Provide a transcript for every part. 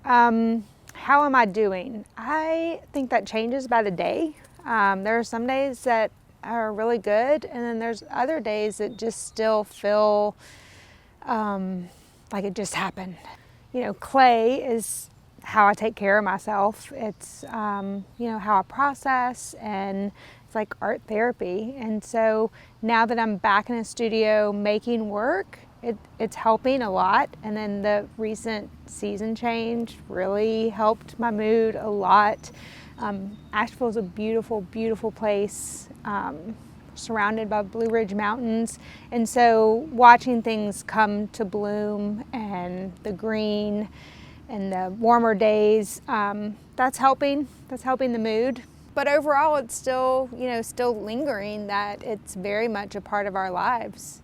How am I doing? I think that changes by the day. There are some days that are really good, and then there's other days that just still feel like it just happened. You know, clay is how I take care of myself. It's, how I process, and it's like art therapy. And so now that I'm back in a studio making work, it's helping a lot. And then the recent season change really helped my mood a lot. Asheville is a beautiful, beautiful place. Surrounded by Blue Ridge Mountains, and so watching things come to bloom and the green and the warmer days, that's helping the mood. But overall, it's still lingering, that it's very much a part of our lives.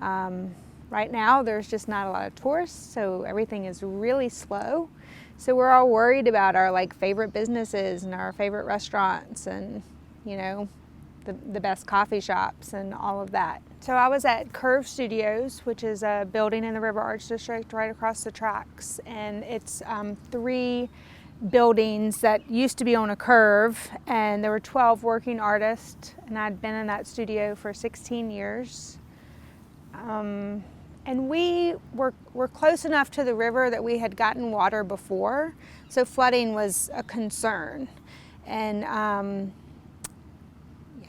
Right now there's just not a lot of tourists, so everything is really slow. So we're all worried about our favorite businesses and our favorite restaurants, and the best coffee shops and all of that. So I was at Curve Studios, which is a building in the River Arch District right across the tracks. And it's 3 buildings that used to be on a curve, and there were 12 working artists, and I'd been in that studio for 16 years. And we were close enough to the river that we had gotten water before, so flooding was a concern. And I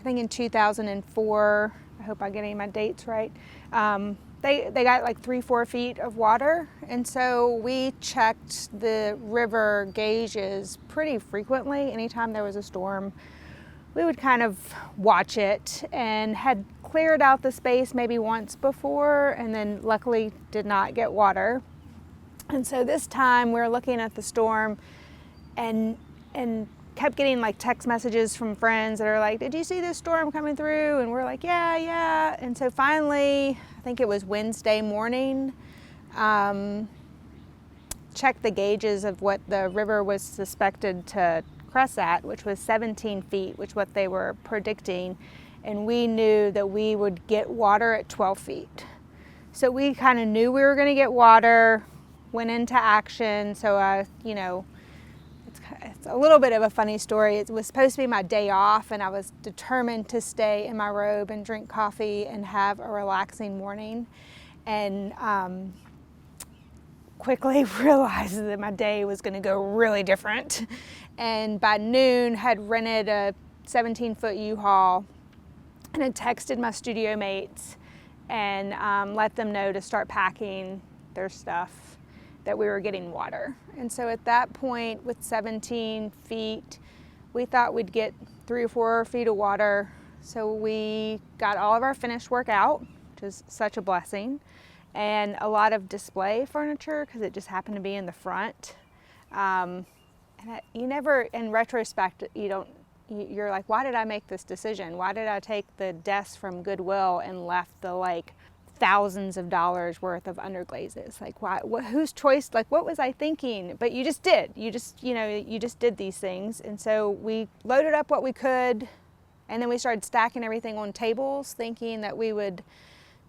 think in 2004, I hope I'm getting my dates right, they got 3-4 feet of water. And so we checked the river gauges pretty frequently. Anytime there was a storm, we would kind of watch it, and had cleared out the space maybe once before, and then luckily did not get water. And so this time we're looking at the storm, and kept getting text messages from friends that are like, did you see this storm coming through? And we're like, yeah. And so finally, I think it was Wednesday morning, checked the gauges of what the river was suspected to crest at, which was 17 feet, which what they were predicting. And we knew that we would get water at 12 feet. So we kind of knew we were going to get water, went into action. So, it's a little bit of a funny story. It was supposed to be my day off, and I was determined to stay in my robe and drink coffee and have a relaxing morning. And quickly realized that my day was going to go really different. And by noon, had rented a 17-foot U-Haul and had texted my studio mates and let them know to start packing their stuff, that we were getting water. And so at that point, with 17 feet, we thought we'd get 3 or 4 feet of water. So we got all of our finished work out, which is such a blessing, and a lot of display furniture, because it just happened to be in the front. You never, in retrospect, you're like, why did I make this decision? Why did I take the desk from Goodwill and left the thousands of dollars worth of underglazes? Why? Whose choice? What was I thinking? But you just did. You just did these things. And so we loaded up what we could, and then we started stacking everything on tables, thinking that we would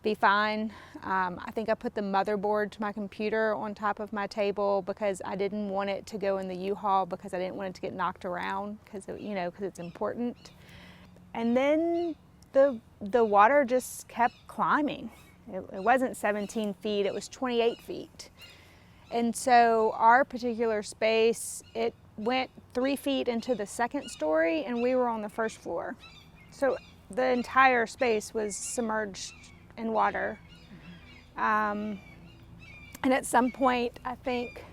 be fine. I think I put the motherboard to my computer on top of my table because I didn't want it to go in the U-Haul, because I didn't want it to get knocked around, because it's important. And then the water just kept climbing. It wasn't 17 feet, it was 28 feet. And so our particular space, it went 3 feet into the second story, and we were on the first floor. So the entire space was submerged in water. And at some point, I think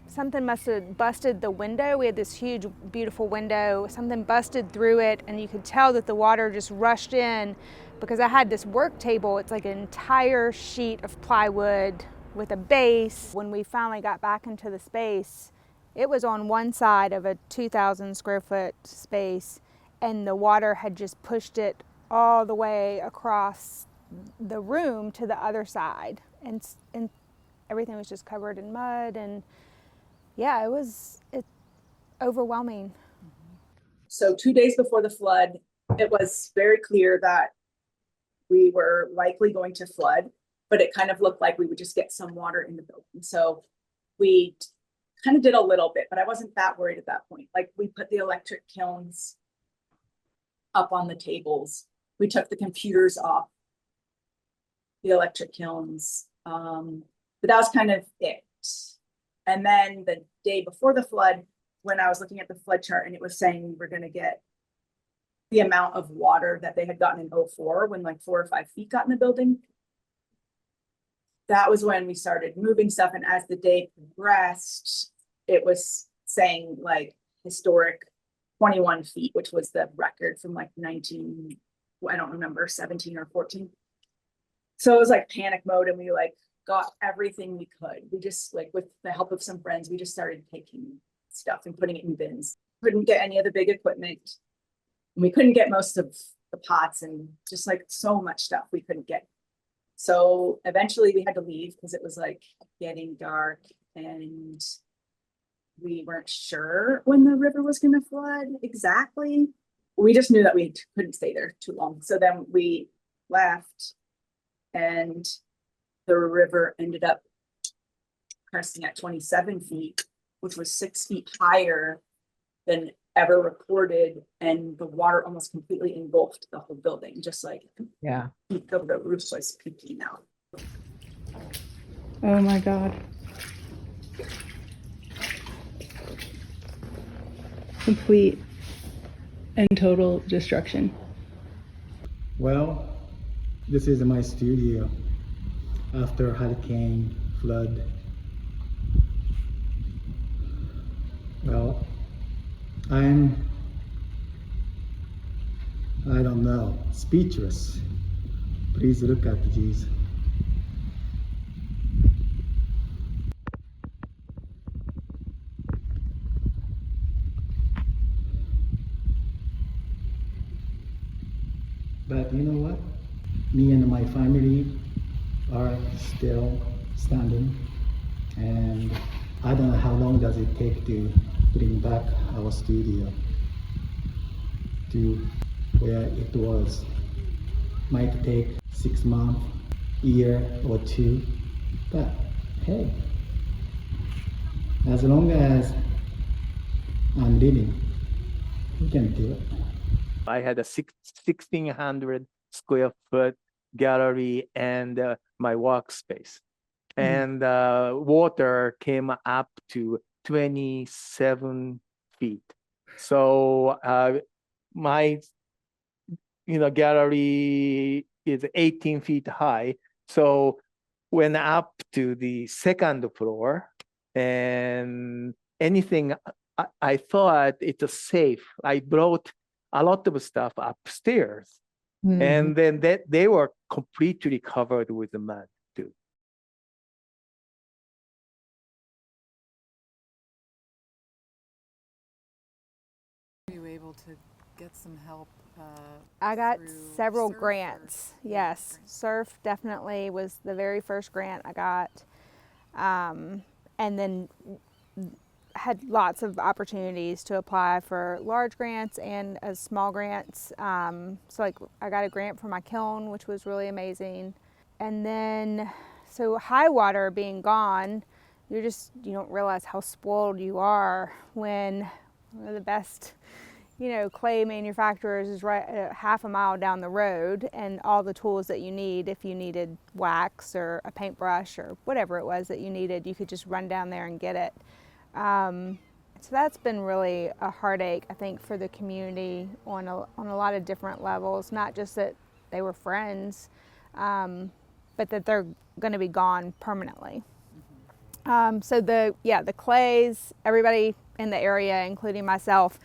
something must have busted the window. We had this huge, beautiful window. Something busted through it, and you could tell that the water just rushed in, because I had this work table. It's like an entire sheet of plywood with a base. When we finally got back into the space, it was on one side of a 2,000 square foot space, and the water had just pushed it all the way across the room to the other side, and everything was just covered in mud. And yeah, it's overwhelming. So 2 days before the flood, it was very clear that we were likely going to flood, but it kind of looked like we would just get some water in the building. So we kind of did a little bit, but I wasn't that worried at that point. Like we put the electric kilns up on the tables. We took the computers off the electric kilns. But that was kind of it. And then the day before the flood, when I was looking at the flood chart and it was saying we were going to get the amount of water that they had gotten in 04 when like 4 or 5 feet got in the building. That was when we started moving stuff. And as the day progressed, it was saying like historic 21 feet, which was the record from like 19, I don't remember, 17 or 14. So it was like panic mode, and we like got everything we could. We just like, with the help of some friends, we just started taking stuff and putting it in bins. Couldn't get any of the big equipment. We couldn't get most of the pots and just like so much stuff we couldn't get. So eventually we had to leave because it was like getting dark and we weren't sure when the river was going to flood exactly. We just knew that we couldn't stay there too long. So then we left, and the river ended up cresting at 27 feet, which was 6 feet higher than ever recorded. And the water almost completely engulfed the whole building, just like Yeah. the roof was peeking out. Oh my God. Complete and total destruction. Well, this is my studio after hurricane flood. Well, I don't know, speechless. Please look at these. But you know what? Me and my family are still standing, and I don't know how long does it take to bring back our studio to where it was. Might take 6 months, year or two, but hey, as long as I'm living, we can do it. I had a 1,600 square foot gallery and my workspace. And water came up to 27 feet. So my gallery is 18 feet high. So went up to the second floor, and anything I thought it's safe. I brought a lot of stuff upstairs, and then they were completely covered with the mud too. Were you able to get some help? I got through several SURF grants. first? Yes, Great. SURF definitely was the very first grant I got, and then had lots of opportunities to apply for large grants and as small grants. So like I got a grant for my kiln, which was really amazing. And then, so high water being gone, you don't realize how spoiled you are when one of the best, clay manufacturers is right half a mile down the road, and all the tools that you need, if you needed wax or a paintbrush or whatever it was that you needed, you could just run down there and get it. So that's been really a heartache, I think, for the community on a lot of different levels. Not just that they were friends, but that they're going to be gone permanently. So the clays, everybody in the area, including myself,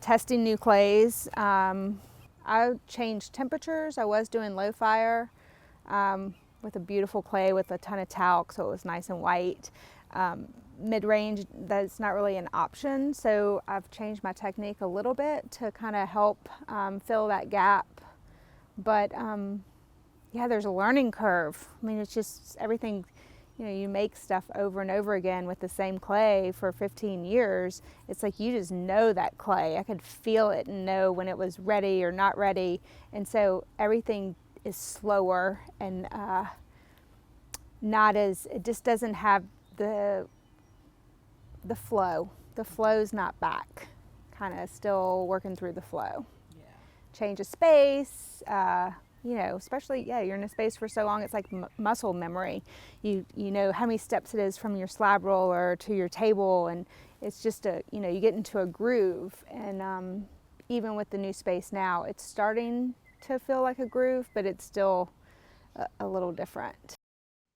testing new clays. I changed temperatures. I was doing low fire with a beautiful clay with a ton of talc, so it was nice and white. Mid-range, that's not really an option, so I've changed my technique a little bit to kind of help fill that gap. But yeah, there's a learning curve. I mean, it's just everything, you make stuff over and over again with the same clay for 15 years. It's like you just know that clay. I could feel it and know when it was ready or not ready. And so everything is slower and it just doesn't have the the flow. The flow's not back. Kind of still working through the flow. Yeah. Change of space, you know, especially, yeah, you're in a space for so long, it's like muscle memory. You know how many steps it is from your slab roller to your table, and it's just you know, you get into a groove. And even with the new space now, it's starting to feel like a groove, but it's still a little different.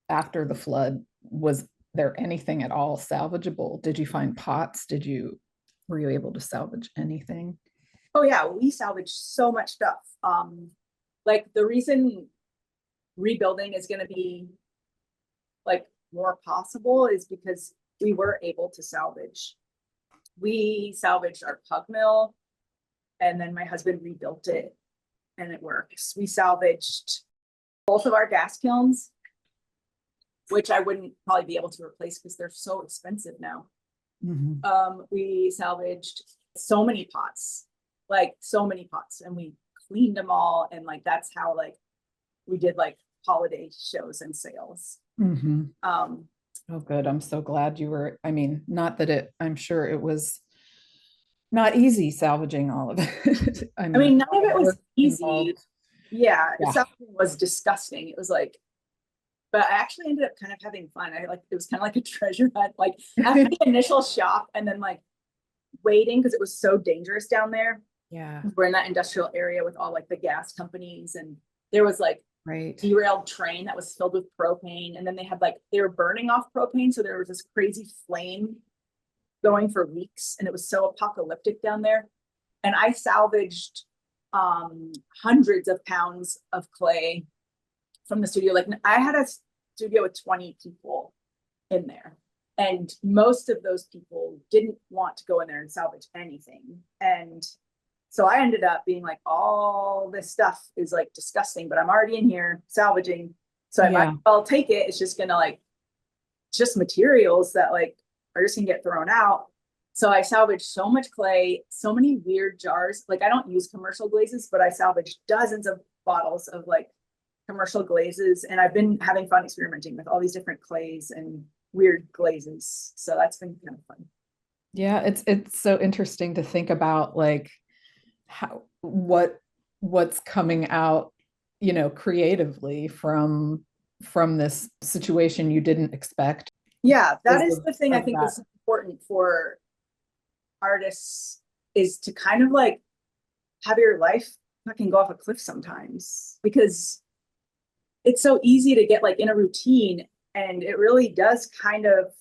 After the flood, was there anything at all salvageable? Did you find pots? Were you able to salvage anything? Oh yeah, we salvaged so much stuff. Like the reason rebuilding is gonna be like more possible is because we were able to salvage. We salvaged our pug mill, and then my husband rebuilt it and it works. We salvaged both of our gas kilns, which I wouldn't probably be able to replace because they're so expensive now. We salvaged so many pots, like so many pots, and we cleaned them all. And like, that's how like we did like holiday shows and sales. Oh, good. I'm so glad you were, I mean, not that I'm sure it was not easy salvaging all of it. I mean, none of it was easy. Involved. Yeah, Yeah. Something was disgusting. It was like, but I actually ended up kind of having fun. It was kind of like a treasure hunt, like after the initial shock and then like waiting because it was so dangerous down there. Yeah. We're in that industrial area with all like the gas companies, and there was like Right. derailed train that was filled with propane, and then they were burning off propane, so there was this crazy flame going for weeks, and it was so apocalyptic down there. And I salvaged hundreds of pounds of clay from the studio. Like I had a studio with 20 people in there, and most of those people didn't want to go in there and salvage anything. And so I ended up being like, all this stuff is like disgusting, but I'm already in here salvaging, so I might as well take it. It's just gonna like, just materials that like are just gonna get thrown out. So I salvaged so much clay, so many weird jars. Like I don't use commercial glazes, but I salvaged dozens of bottles of like commercial glazes, and I've been having fun experimenting with all these different clays and weird glazes. So that's been kind of fun. Yeah, it's so interesting to think about like what's coming out, you know, creatively from this situation you didn't expect. Yeah, that is the thing I think is important for artists, is to kind of like have your life fucking go off a cliff sometimes, because it's so easy to get like in a routine, and it really does kind of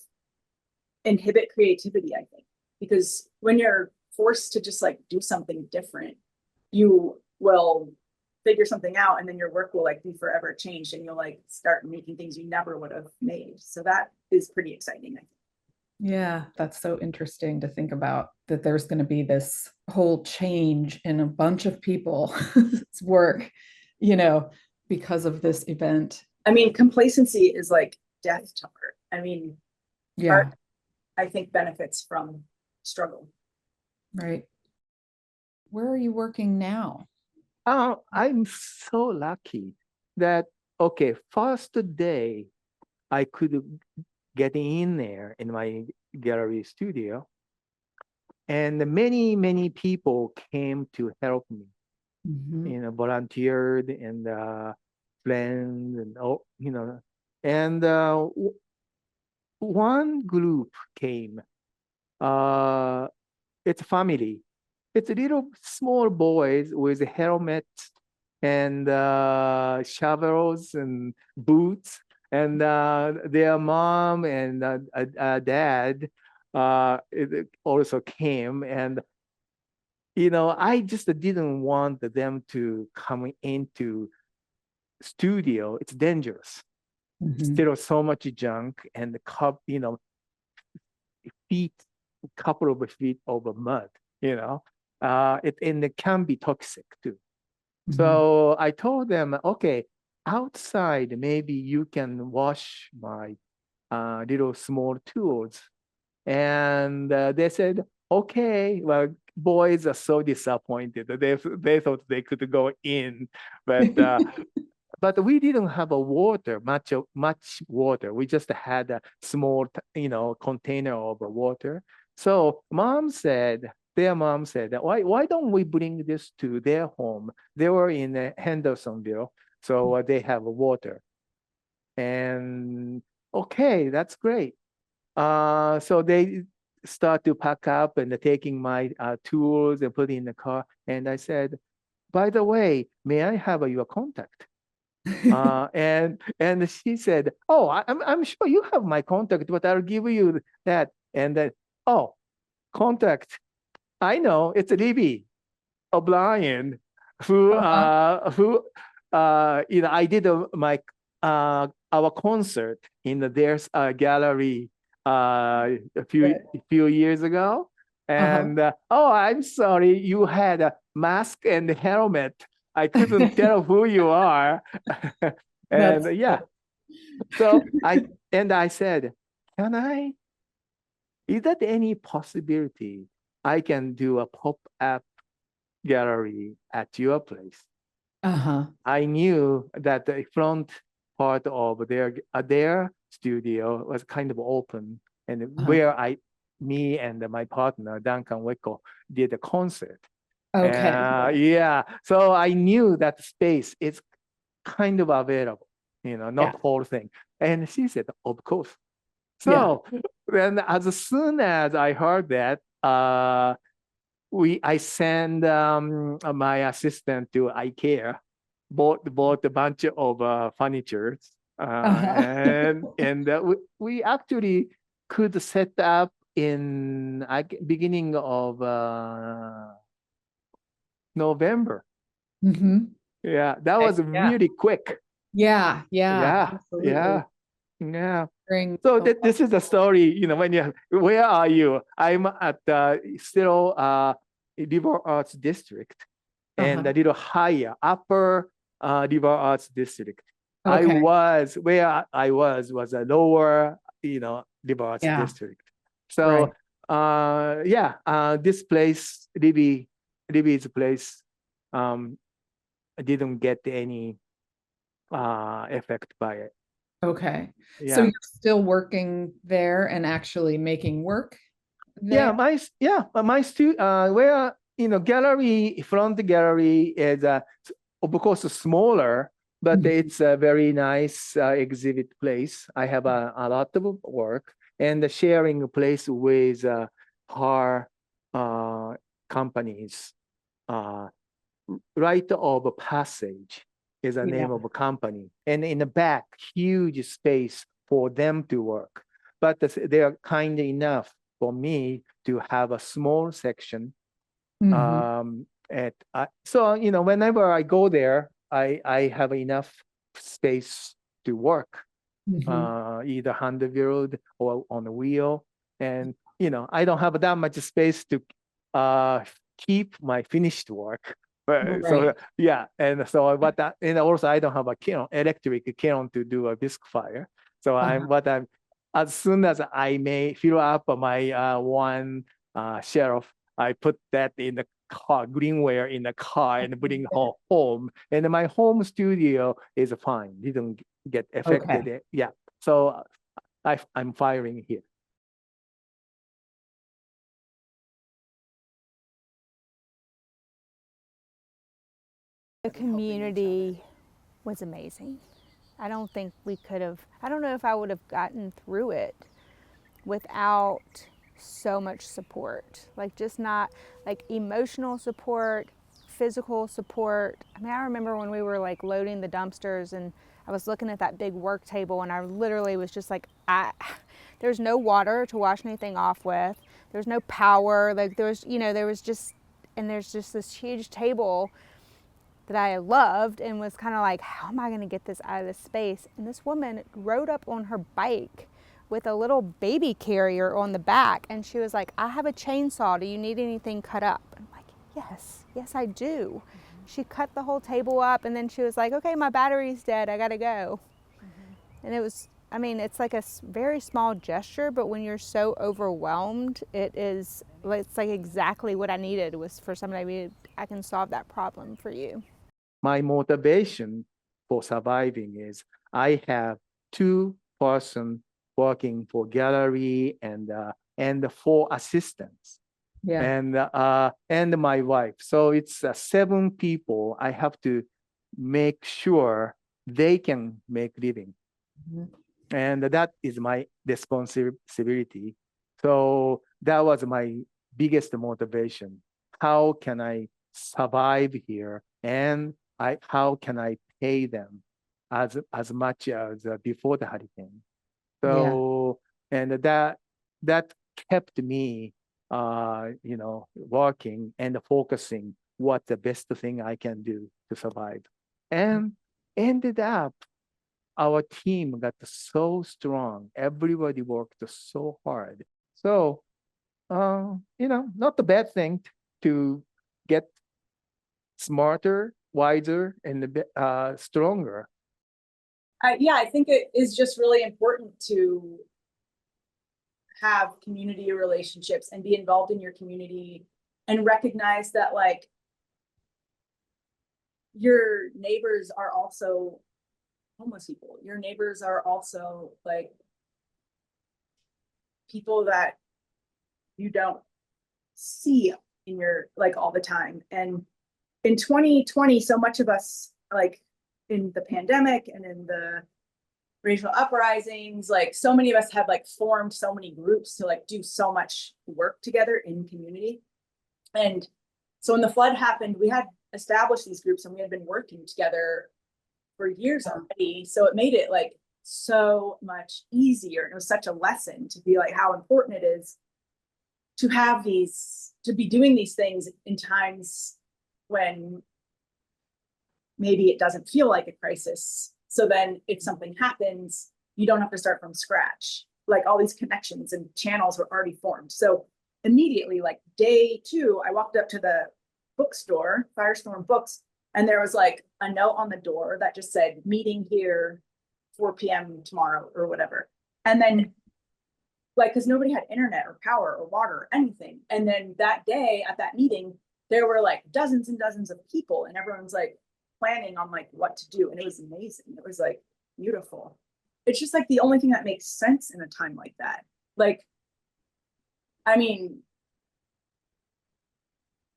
inhibit creativity, I think, because when you're forced to just like do something different, you will figure something out, and then your work will like be forever changed, and you'll like start making things you never would have made. So that is pretty exciting, I think. Yeah, that's so interesting to think about, that there's going to be this whole change in a bunch of people's work, you know, because of this event. I mean, complacency is like death to art. I mean, Yeah, art, I think, benefits from struggle. right. Where are you working now? I'm so lucky that, okay, first day I could get in there in my gallery studio, and many, many people came to help me, you know, volunteered and friends and all, you know, and one group came. It's a family. It's little small boys with helmets and shovels and boots, and their mom and dad it also came. And you know, I just didn't want them to come into studio. It's dangerous. Still so much junk and the cup, you know, couple of feet of mud, you know, and it can be toxic too. So I told them, okay, outside, maybe you can wash my little small tools. And they said, okay. Well, boys are so disappointed. They thought they could go in, but but we didn't have a much water. We just had a small, container of water. So their mom said, that why don't we bring this to their home? They were in Hendersonville, so they have water. And okay, that's great. So they start to pack up and taking my tools and put in the car. And I said, by the way, may I have your contact? And she said, oh, I'm sure you have my contact, but I'll give you that. And then, oh, contact. I know it's Libby O'Brien, who I did our concert in their gallery a few years ago. And oh, I'm sorry, you had a mask and helmet. I couldn't tell who you are. And yeah, so I said, is that any possibility I can do a pop-up gallery at your place? I knew that the front part of their studio was kind of open, and where me and my partner Duncan Wecko did a concert. Okay. Yeah, so I knew that space is kind of available, not whole thing. And she said, of course. So then, as soon as I heard that, I sent my assistant to IKEA, bought a bunch of furniture, and we actually could set up in beginning of November. Yeah, that was really quick. Yeah, absolutely. Yeah. So So this is the story, where are you? I'm at still Liberal Arts District, and a little higher, upper Liberal Arts District. Where I was a lower, Liberal Arts District. So this place, Libby's place, didn't get any effect by it. Okay. Yeah. So you're still working there and actually making work there? Where gallery, front gallery is of course smaller, but it's a very nice exhibit place. I have a lot of work, and sharing a place with her companies. Rite of Passage is the name of a company, and in the back, huge space for them to work. But they are kind enough for me to have a small section. So whenever I go there, I have enough space to work, either hand wheeled or on a wheel, and I don't have that much space to keep my finished work. So and so and also I don't have a electric kiln to do a bisque fire. So as soon as I may fill up my one shelf, I put that in the car, greenware in the car, and bring home. And my home studio is fine; didn't get affected. Okay. Yeah, so I'm firing here. The community was amazing. I don't think we could have, I don't know if I would have gotten through it without so much support. Like just not like emotional support, physical support. I mean, I remember when we were like loading the dumpsters and I was looking at that big work table and I literally was just like, there's no water to wash anything off with. There's no power. Like there's just this huge table that I loved and was kind of like, how am I going to get this out of this space? And this woman rode up on her bike with a little baby carrier on the back. And she was like, I have a chainsaw. Do you need anything cut up? And I'm like, yes, I do. She cut the whole table up and then she was like, okay, my battery's dead. I got to go. And it was, I mean, it's like a very small gesture, but when you're so overwhelmed, it's like exactly what I needed was for somebody, I can solve that problem for you. My motivation for surviving is I have 2 person working for gallery and 4 assistants Yeah. and my wife. So it's 7 people. I have to make sure they can make living. Mhm. And that is my responsibility. So that was my biggest motivation. How can I survive here, and how can I pay them as much as before the hurricane? Yeah. So and that kept me working and focusing what the best thing I can do to survive. And ended up our team got so strong. Everybody worked so hard. So, not a bad thing to get smarter, wiser, and stronger. Yeah, I think it is just really important to have community relationships and be involved in your community and recognize that like your neighbors are also homeless people. Your neighbors are also like people that you don't see in your like all the time. And in 2020, so much of us like in the pandemic and in the racial uprisings, like so many of us have like formed so many groups to like do so much work together in community. And so when the flood happened, we had established these groups and we had been working together for years already. So it made it like so much easier. And it was such a lesson to be like how important it is to have these, to be doing these things in times when maybe it doesn't feel like a crisis. So then if something happens, you don't have to start from scratch. Like all these connections and channels were already formed. So immediately, like day 2, I walked up to the bookstore, Firestorm Books, and there was like a note on the door that just said, meeting here 4 p.m. tomorrow or whatever. And then like, because nobody had internet or power or water or anything. And then that day at that meeting, there were like dozens and dozens of people and everyone's like planning on like what to do. And it was amazing. It was like beautiful. It's just like the only thing that makes sense in a time like that. Like, I mean,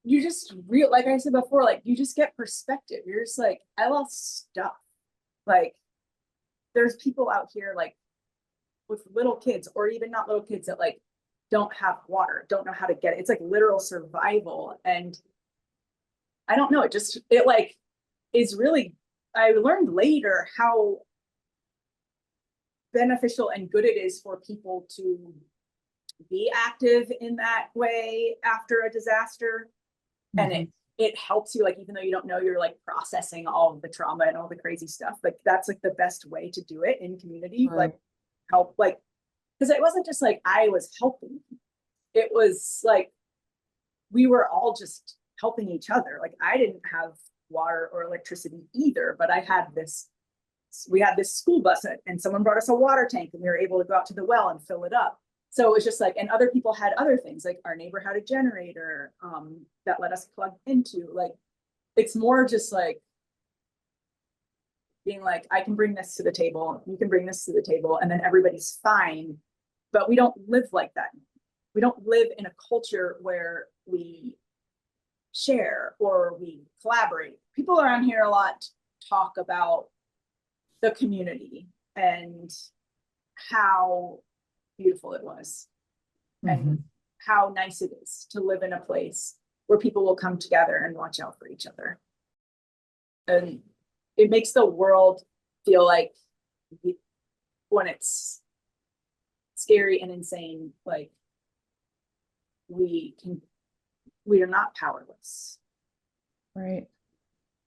you just like I said before, like you just get perspective. You're just like, I lost stuff. Like there's people out here like with little kids or even not little kids that like don't have water, don't know how to get it. It's like literal survival. And I don't know, it like is really, I learned later how beneficial and good it is for people to be active in that way after a disaster. And it helps you, like, even though you don't know, you're like processing all of the trauma and all the crazy stuff. Like that's like the best way to do it in community, Right. like help, like, because it wasn't just like I was helping. It was like we were all just helping each other. Like I didn't have water or electricity either, but we had this school bus and someone brought us a water tank and we were able to go out to the well and fill it up. So it was just like, and other people had other things, like our neighbor had a generator that let us plug into. Like, it's more just like being like, I can bring this to the table, you can bring this to the table, and then everybody's fine. But we don't live like that. We don't live in a culture where we share or we collaborate. People around here a lot talk about the community and how beautiful it was and how nice it is to live in a place where people will come together and watch out for each other. And it makes the world feel like when it's scary and insane, like we are not powerless. Right.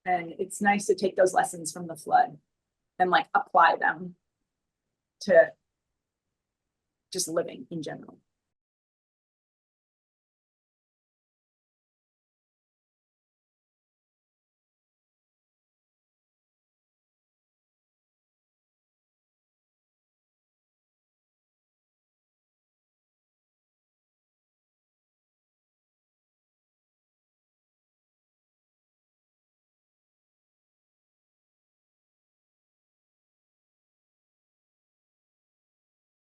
And it's nice to take those lessons from the flood and like apply them to just living in general.